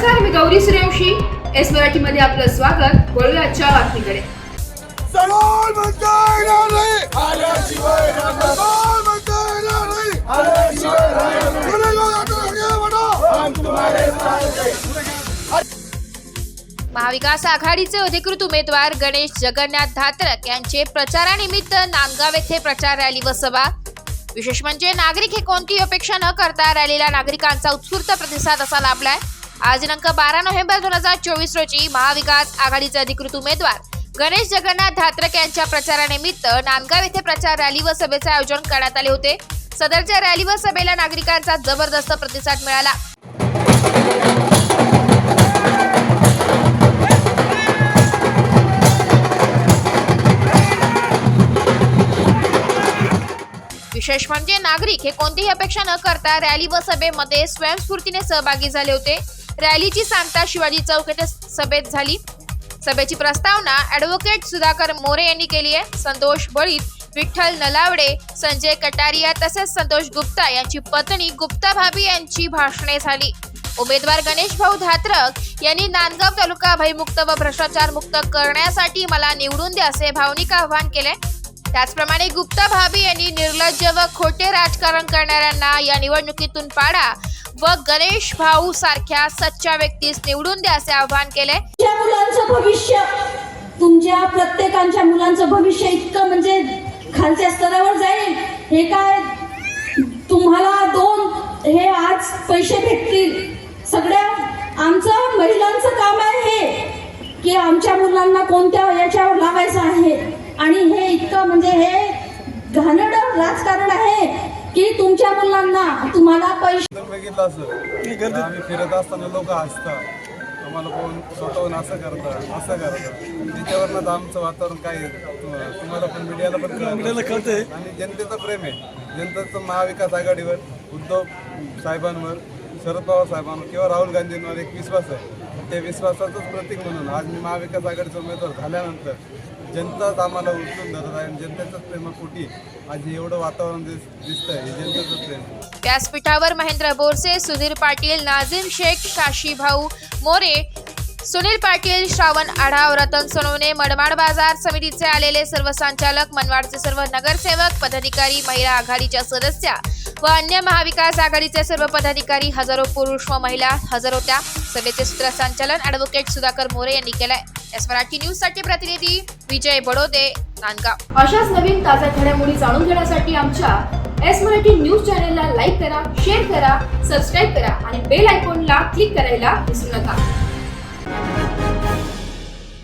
नमस्कार, मी गौरी सूर्यवंशी. एस मराठी मध्ये आपलं स्वागत. वळूया आजच्या बातमीकडे. महाविकास आघाडीचे अधिकृत उमेदवार गणेश जगन्नाथ धात्रक यांचे प्रचारानिमित्त नांदगाव येथे प्रचार रॅली व सभा. विशेष म्हणजे नागरिक हे कोणतीही अपेक्षा न करता रॅलीला नागरिकांचा उत्स्फूर्त प्रतिसाद असा लाभलाय. आज दिनांक 12 नोव्हेंबर 2024 रोजी महाविकास आघाडीचे अधिकृत उमेदवार गणेश जगन्नाथ धात्रक यांच्या प्रचारानिमित्त नांदगाव येथे प्रचार रॅली व सभेचे आयोजन करण्यात आले होते. सदरच्या रॅली व सभेला नागरिकांचा जबरदस्त प्रतिसाद मिळाला. विशेष म्हणजे नागरिक हे कोणतीही अपेक्षा न करता रॅली व सभेमध्ये स्वयंस्फूर्तीने सहभागी झाले होते. रॅलीची सांगता शिवाजी चौक येथे सभेत झाली. सभेची प्रस्तावना ॲडव्होकेट सुधाकर मोरे यांनी केली आहे. संतोष बळीत, विठ्ठल नलावडे, संजय कटारिया तसेच संतोष गुप्ता यांची पत्नी गुप्ता भाभी यांची भाषणे झाली. उमेदवार गणेश भाऊ धात्रक यांनी नांदगाव तालुका भयमुक्त व भ्रष्टाचार मुक्त करण्यासाठी मला निवडून द्या असे भावनिक आवाहन केले. त्याचप्रमाणे गुप्ता भाभी यांनी निर्लज्ज व खोटे राजकारण करणाऱ्यांना या निवडणुकीतून पाडा व गणेश भाऊ सारख्या सच्च्या व्यक्तीस निवडून द्या असे आवाहन केले. मुलांचं भविष्य, तुमच्या प्रत्येकाच्या मुलांचं भविष्य इतकं म्हणजे खालच्या स्तरावर जाईल. हे काय तुम्हाला हे आज पैसे भेटतील. सगळ्या आमचं महिलांचं काम आहे हे की आमच्या मुलांना कोणत्या याच्यावर लावायचं आहे. आणि हे इतकं म्हणजे हे घाणेरडं राजकारण आहे की तुमच्या मुलांना तुम्हाला पैसे बघितलं असं आम्ही फिरत असताना लोक हसतात, आम्हाला कोण स्वतःहून असं करतात त्याच्यावरनं आमचं वातावरण काय तुम्हाला पण मीडियाला कळतंय. आणि जनतेचं प्रेम आहे. जनतेचं महाविकास आघाडीवर, उद्धव साहेबांवर, शरद पवार साहेबांवर किंवा राहुल गांधींवर एक विश्वास आहे. त्या विश्वासाचंच प्रतीक म्हणून आज मी महाविकास आघाडीचा उमेदवार झाल्यानंतर जनताच आम्हाला उचलून धरत आहे. जनतेचंच प्रेमापोटी आज एवढं वातावरण दिसतंय. जनतेचं प्रेम. व्यासपीठावर महेंद्र बोरसे, सुधीर पाटील, नाझीम शेख, काशी भाऊ मोरे, सुनील पाटील, श्रावण आढाव, रतन सोनवणे, मनमाड बाजार समितीचे आलेले सर्व संचालक, मनमाडचे सर्व नगरसेवक, पदाधिकारी, महिला आघाडीच्या सदस्या व अन्य महाविकास आघाडीचे सर्व पदाधिकारी, हजारो पुरुष व महिला हजर होत्या. सभेचे सूत्रसंचालन ॲडव्होकेट सुधाकर मोरे यांनी केलंय. एस मराठी न्यूज साठी प्रतिनिधी विजय बडोदे, नांदगाव. अशाच नवीन ताज्या घडामोडी जाणून घेण्यासाठी आमच्या एस मराठी न्यूज चॅनेलला लाईक करा, शेअर करा, सबस्क्राईब करा आणि बेल आयकॉनला क्लिक करायला विसरू नका.